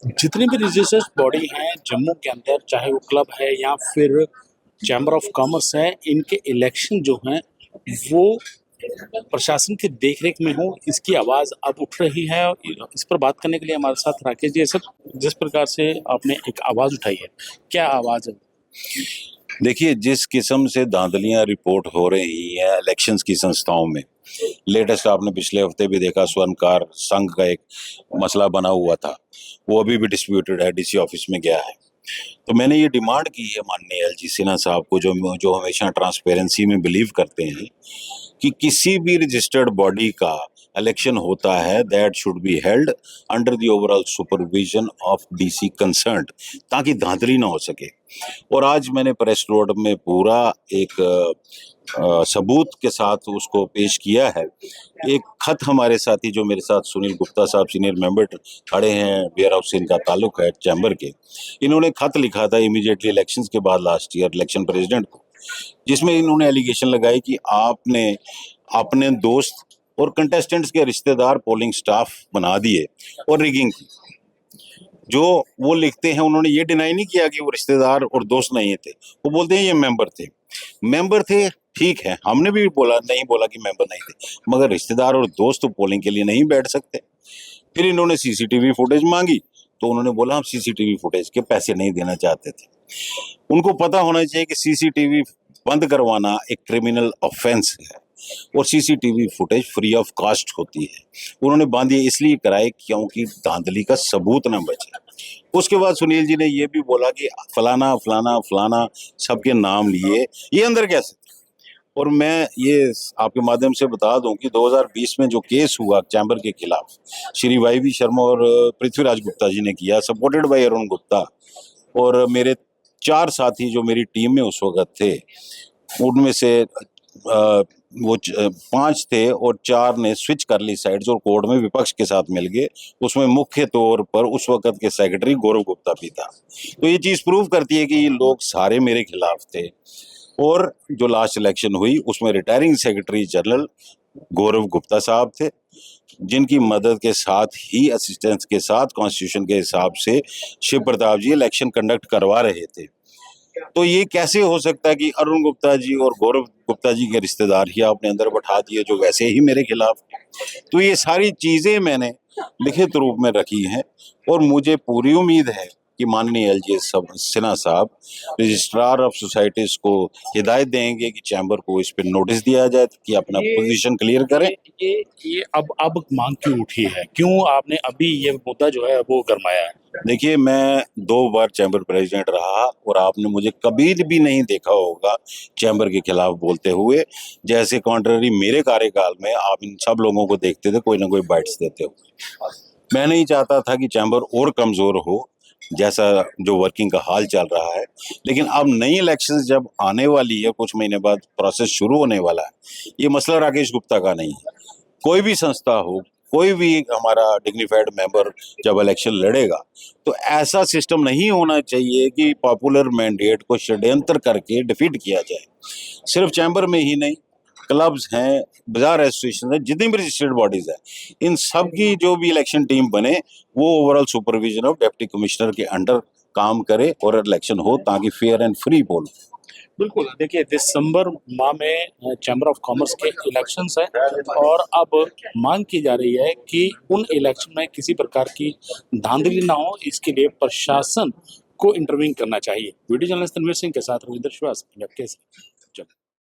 जितनी भी religious body हैं जम्मू के अंदर, चाहे वो क्लब है या फिर चैम्बर ऑफ कॉमर्स है, इनके इलेक्शन जो हैं वो प्रशासन की देखरेख में हो, इसकी आवाज़ अब उठ रही है। और इस पर बात करने के लिए हमारे साथ राकेश जी। सर, जिस प्रकार से आपने एक आवाज़ उठाई है, क्या आवाज़ है? देखिए, जिस किस्म से धांधलियां रिपोर्ट हो रही हैं इलेक्शंस की संस्थाओं में, लेटेस्ट आपने पिछले हफ्ते भी देखा स्वर्णकार संघ का एक मसला बना हुआ था, वो अभी भी डिस्प्यूटेड है, डीसी ऑफिस में गया है। तो मैंने ये डिमांड की है माननीय एलजी सिन्हा साहब को, जो जो हमेशा ट्रांसपेरेंसी में बिलीव करते हैं, कि किसी भी रजिस्टर्ड बॉडी का इलेक्शन होता है that should be held under the overall supervision of DC concerned, ताकि धांधली ना हो सके। और आज मैंने प्रेस रोड में पूरा एक सबूत के साथ उसको पेश किया है। एक खत हमारे साथी जो मेरे साथ सुनील गुप्ता साहब सीनियर मेंबर खड़े हैं, वेयर हाउस से इनका ताल्लुक है चैम्बर के, इन्होंने खत लिखा था इमीडिएटली इलेक्शंस के बाद लास्ट ईयर इलेक्शन प्रेसिडेंट को, जिसमें इन्होंने एलिगेशन लगाई कि आपने अपने दोस्त और कंटेस्टेंट्स के रिश्तेदार पोलिंग स्टाफ बना दिए और रिगिंग की। जो वो लिखते हैं, उन्होंने ये डिनाई नहीं किया कि वो रिश्तेदार और दोस्त नहीं थे, वो बोलते हैं ये मेंबर थे। ठीक है, हमने भी नहीं बोला कि मेंबर नहीं थे, मगर रिश्तेदार और दोस्त तो पोलिंग के लिए नहीं बैठ सकते। फिर इन्होंने सीसीटीवी फुटेज मांगी, तो उन्होंने बोला हम सीसीटीवी फुटेज के पैसे नहीं देना चाहते थे। उनको पता होना चाहिए कि सीसीटीवी बंद करवाना एक क्रिमिनल ऑफेंस है और CCTV footage free of cost होती है। उन्होंने बंद ये इसलिए कराए क्योंकि धांधली का सबूत ना बचे। उसके बाद सुनील जी ने ये भी बोला कि फलाना फलाना फलाना सबके नाम लिए, ये अंदर कैसे? और मैं ये आपके माध्यम से बता दूं कि 2020 में जो केस हुआ चैम्बर के खिलाफ, श्री वाई शर्मा और पृथ्वीराज गुप्ता जी ने किया, सपोर्टेड बाय अरुण गुप्ता, और मेरे 4 साथी जो मेरी टीम में उस वक्त थे, उनमें से वो 5 थे और 4 ने स्विच कर ली साइड्स और कोर्ट में विपक्ष के साथ मिल गए। उसमें मुख्य तौर पर उस वक्त के सेक्रेटरी गौरव गुप्ता भी था। तो ये चीज प्रूव करती है कि ये लोग सारे मेरे खिलाफ थे। और जो लास्ट इलेक्शन हुई उसमें रिटायरिंग सेक्रेटरी जनरल गौरव गुप्ता साहब थे, जिनकी मदद के साथ ही असिस्टेंस के साथ कॉन्स्टिट्यूशन के हिसाब से शिव प्रताप जी इलेक्शन कंडक्ट करवा रहे थे। तो ये कैसे हो सकता है कि अरुण गुप्ता जी और गौरव गुप्ता जी के रिश्तेदार ही आपने अंदर बैठा दिए जो वैसे ही मेरे खिलाफ? तो ये सारी चीजें मैंने लिखित रूप में रखी हैं और मुझे पूरी उम्मीद है कि माननीय एलजी सिन्हा साहब रजिस्ट्रार ऑफ सोसाइटीज को हिदायत देंगे कि चैम्बर को इस पर नोटिस दिया जाए कि अपना पोजीशन क्लियर करें। ये अब मांग क्यों उठी है? क्यों आपने अभी ये मुद्दा जो है वो गरमाया है? देखिए, मैं 2 बार चैम्बर प्रेसिडेंट रहा और आपने मुझे कभी भी नहीं देखा होगा चैम्बर के खिलाफ बोलते हुए। जैसे कॉन्ट्ररी मेरे कार्यकाल में आप इन सब लोगों को देखते थे कोई ना कोई बाइट्स देते हुए। मैं नहीं चाहता था कि चैम्बर और कमजोर हो, जैसा जो वर्किंग का हाल चल रहा है। लेकिन अब नई इलेक्शंस जब आने वाली है, कुछ महीने बाद प्रोसेस शुरू होने वाला है, ये मसला राकेश गुप्ता का नहीं है। कोई भी संस्था हो, कोई भी हमारा डिग्निफाइड मेंबर जब इलेक्शन लड़ेगा, तो ऐसा सिस्टम नहीं होना चाहिए कि पॉपुलर मैंडेट को षड्यंत्र करके डिफीट किया जाए। सिर्फ चैम्बर में ही नहीं, क्लब्स हैं, बाजार एसोसिएशन है, जितनी भी रजिस्टर्ड बॉडीज है, इन सब की जो भी इलेक्शन टीम बने वो overall supervision of deputy commissioner के अंडर काम करे और इलेक्शन हो, ताकि फेयर एंड फ्री पोल। बिल्कुल, देखिए दिसंबर माह में चैम्बर ऑफ कॉमर्स के इलेक्शंस हैं और अब मांग की जा रही है कि उन इलेक्शन में किसी प्रकार की धांधली ना हो, इसके लिए प्रशासन को इंटरवीन करना चाहिए। वीडियो जर्नलिस्ट तनवीर सिंह के साथ रविंद्र श्रीवास्तव।